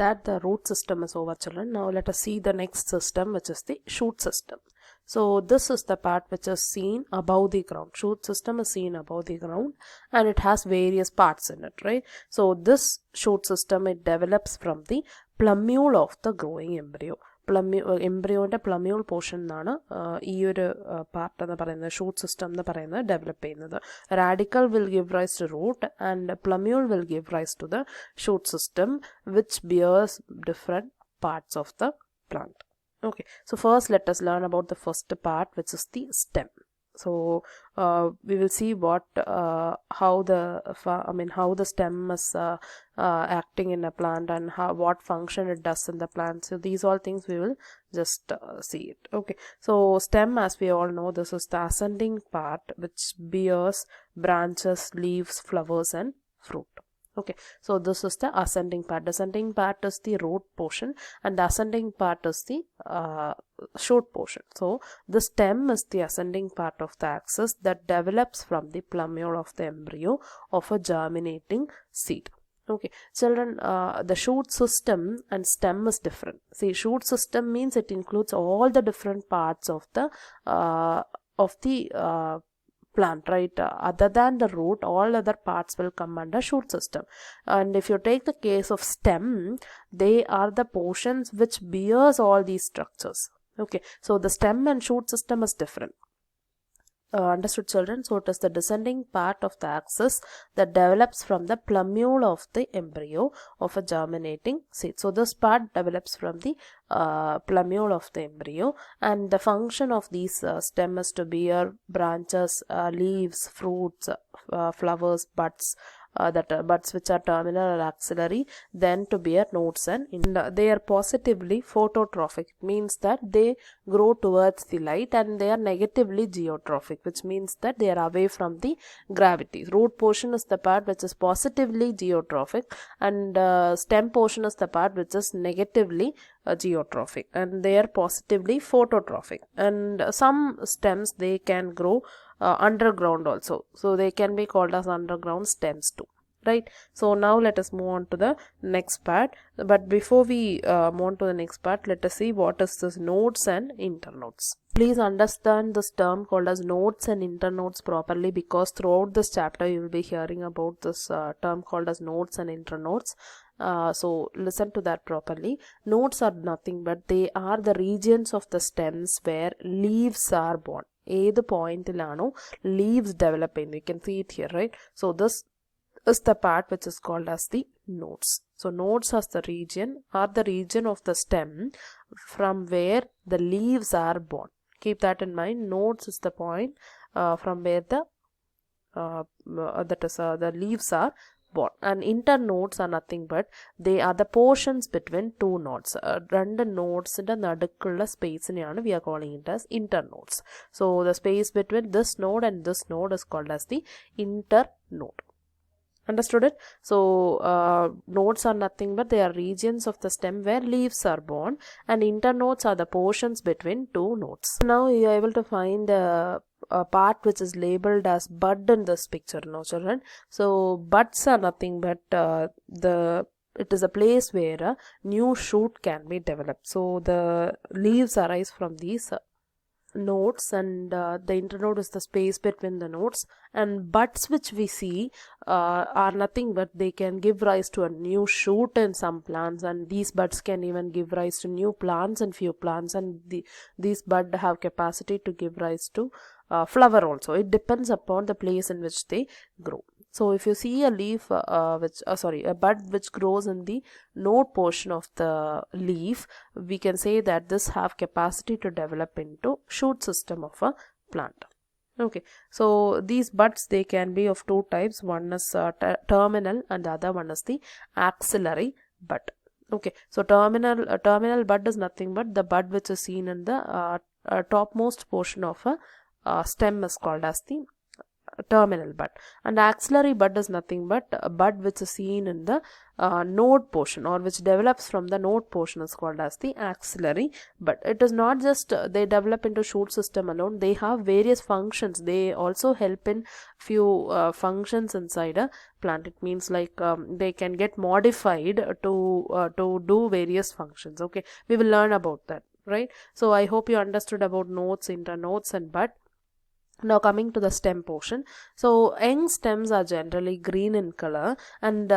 that the root system is over, children. Now let us see the next system, which is the shoot system. So this is the part which is seen above the ground. Shoot system is seen above the ground and it has various parts in it, right? So this shoot system, it develops from the plumule of the growing embryo. എംബ്രിയോന്റെ plumule portion എന്നാണ് ഈ ഒരു part എന്ന് പറയുന്നത്, shoot system എന്ന് പറയുന്നത് develop ചെയ്യുന്നത്. Radical will give rise to root and plumule will give rise to the shoot system which bears different parts of the plant. Okay, so first let us learn about the first part, which is the stem. So we will see what how the stem is acting in a plant and what function it does in the plant. So these all things we will just see it. Okay, so stem, as we all know, this is the ascending part which bears branches, leaves, flowers and fruit. Okay, so this is the ascending part. Descending part is the root portion and the ascending part is the shoot portion. So the stem is the ascending part of the axis that develops from the plumule of the embryo of a germinating seed. Okay, children, the shoot system and stem is different. See, shoot system means it includes all the different parts of the plant, right? Other than the root, all other parts will come under shoot system. And if you take the case of stem, they are the portions which bears all these structures. Okay, so the stem and shoot system is different. Understood, children? So it is the descending part of the axis that develops from the plumule of the embryo of a germinating seed. So this part develops from the plumule of the embryo, and the function of these stem is to bear branches, leaves, fruits, flowers, buds, buds which are terminal or axillary, then to bear nodes, and they are positively phototrophic. It means that they grow towards the light, and they are negatively geotrophic, which means that they are away from the gravity. Root portion is the part which is positively geotrophic, and stem portion is the part which is negatively geotrophic, and they are positively phototrophic. And some stems, they can grow underground also, so they can be called as underground stems too, right? So now let us move on to the next part, but before we move on to the next part, let us see what is this nodes and internodes. Please understand this term called as nodes and internodes properly, because throughout this chapter you will be hearing about this term called as nodes and internodes. So listen to that properly. Nodes are nothing but they are the regions of the stems where leaves are born. ഏത് പോയിന്റിലാണോ leaves develop ചെയ്യുന്നത്, you can see it here, right? So this is the part which is called as the nodes. So nodes are the region of the stem from where the leaves are born. Keep that in mind. Nodes is the point from where the leaves are born, and internodes are nothing but they are the portions between two nodes. രണ്ട് നോഡ്സിന്റെ നടുക്കുള്ള സ്പേസിനെയാണ് we are calling it as internodes. So the space between this node and this node is called as the internode. Understood it? So nodes are nothing but they are regions of the stem where leaves are born, and internodes are the portions between two nodes. Now you are able to find a part which is labeled as bud in this picture now, children. So buds are nothing but it is a place where a new shoot can be developed. So the leaves arise from these nodes, and the internode is the space between the nodes, and buds which we see are nothing but they can give rise to a new shoot in some plants, and these buds can even give rise to new plants in few plants, and these buds have capacity to give rise to flower also. It depends upon the place in which they grow. So if you see a leaf a bud which grows in the node portion of the leaf, we can say that this have capacity to develop into shoot system of a plant. Okay, so these buds, they can be of two types. One is terminal and the other one is the axillary bud. Okay, so terminal bud is nothing but the bud which is seen in the topmost portion of a stem is called as the terminal bud. And axillary bud is nothing but a bud which is seen in the node portion, or which develops from the node portion, is called as the axillary bud. It is not just they develop into shoot system alone, they have various functions. They also help in few functions inside a plant. It means like they can get modified to do various functions. Okay, we will learn about that, right? So I hope you understood about nodes, internodes and bud. Now coming to the stem portion. So young stems are generally green in color, and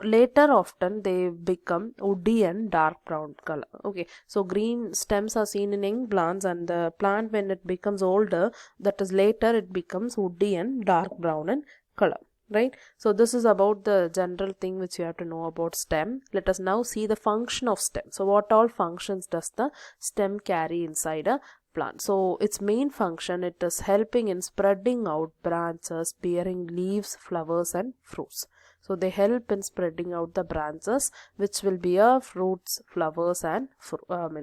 later often they become woody and dark brown color. Okay, so green stems are seen in young plants, and the plant, when it becomes older, that is later, it becomes woody and dark brown in color, right? So this is about the general thing which you have to know about stem. Let us now see the function of stem. So what all functions does the stem carry inside a plant? So its main function, it is helping in spreading out branches bearing leaves, flowers and fruits. So they help in spreading out the branches which will bear fruits, flowers and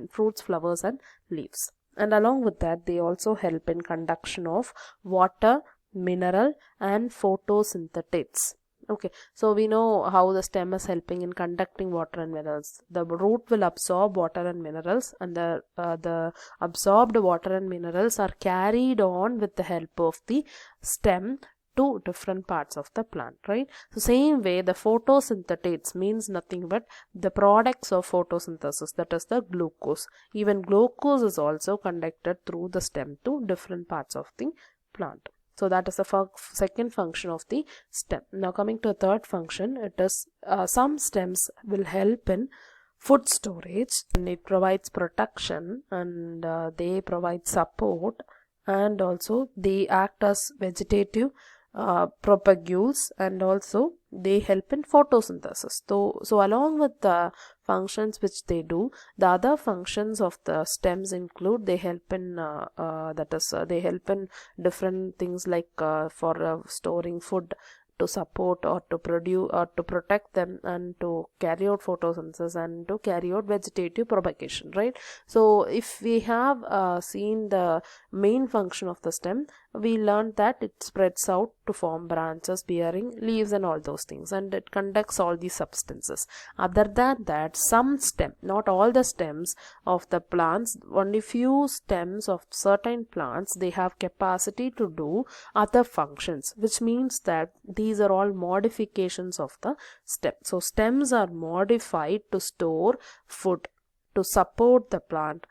fruits, flowers and leaves. And along with that, they also help in conduction of water, mineral and photosynthetics. Okay, so we know how the stem is helping in conducting water and minerals. The root will absorb water and minerals, and the absorbed water and minerals are carried on with the help of the stem to different parts of the plant, right? So same way, the photosynthetics means nothing but the products of photosynthesis, that is the glucose. Even glucose is also conducted through the stem to different parts of the plant. So that is the second function of the stem. Now coming to the third function, it is some stems will help in food storage, and it provides protection, and they provide support, and also they act as vegetative propagules, and also they help in photosynthesis. So along with the functions which they do, the other functions of the stems include they help in they help in different things like for storing food, to support or to produce or to protect them, and to carry out photosynthesis, and to carry out vegetative propagation, right? So if we have seen the main function of the stem, we learned that it spreads out to form branches bearing leaves and all those things, and it conducts all these substances. Other than that, some stem, not all the stems of the plants, only few stems of certain plants, they have capacity to do other functions, which means that these are all modifications of the stem. So stems are modified to store food, to support the plant,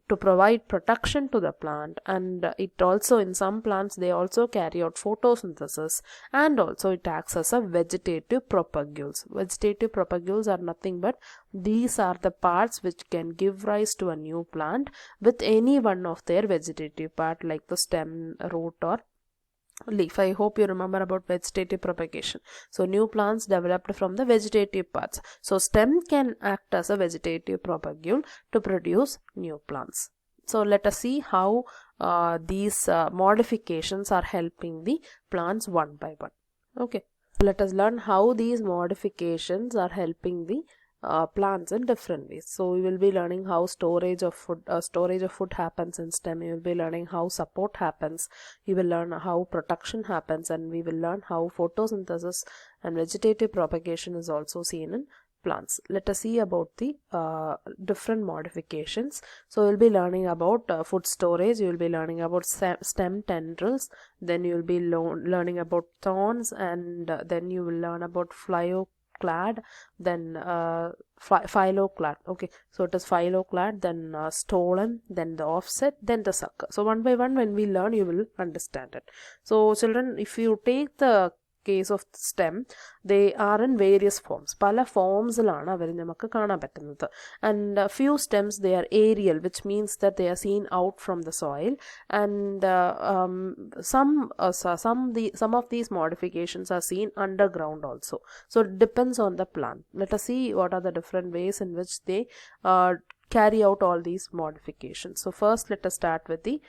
to provide protection to the plant, and it also, in some plants, they also carry out photosynthesis, and also it acts as a vegetative propagules. Vegetative propagules are nothing but these are the parts which can give rise to a new plant with any one of their vegetative part, like the stem, root or leaf. I hope you remember about vegetative propagation. So new plants developed from the vegetative parts. So stem can act as a vegetative propagule to produce new plants. So let us see how these modifications are helping the plants one by one. Okay, let us learn how these modifications are helping the plants in different ways. So we will be learning how storage of food happens in stem. You will be learning how support happens. You will learn how protection happens, and we will learn how photosynthesis and vegetative propagation is also seen in plants. Let us see about the different modifications. So we'll be learning about food storage. You will be learning about stem tendrils. Then you will be learning about thorns, and then you will learn about phylloclad, then phylloclad. Okay, so it is phylloclad, then stolon, then the offset, then the sucker. So one by one, when we learn, you will understand it. So children, if you take the case of stem, they are in various forms. Pala forms ilana avare namakku kaana pattunnathu, and few stems, they are aerial, which means that they are seen out from the soil, and some of these modifications are seen underground also. So it depends on the plant. Let us see what are the different ways in which they carry out all these modifications. So first, let us start with the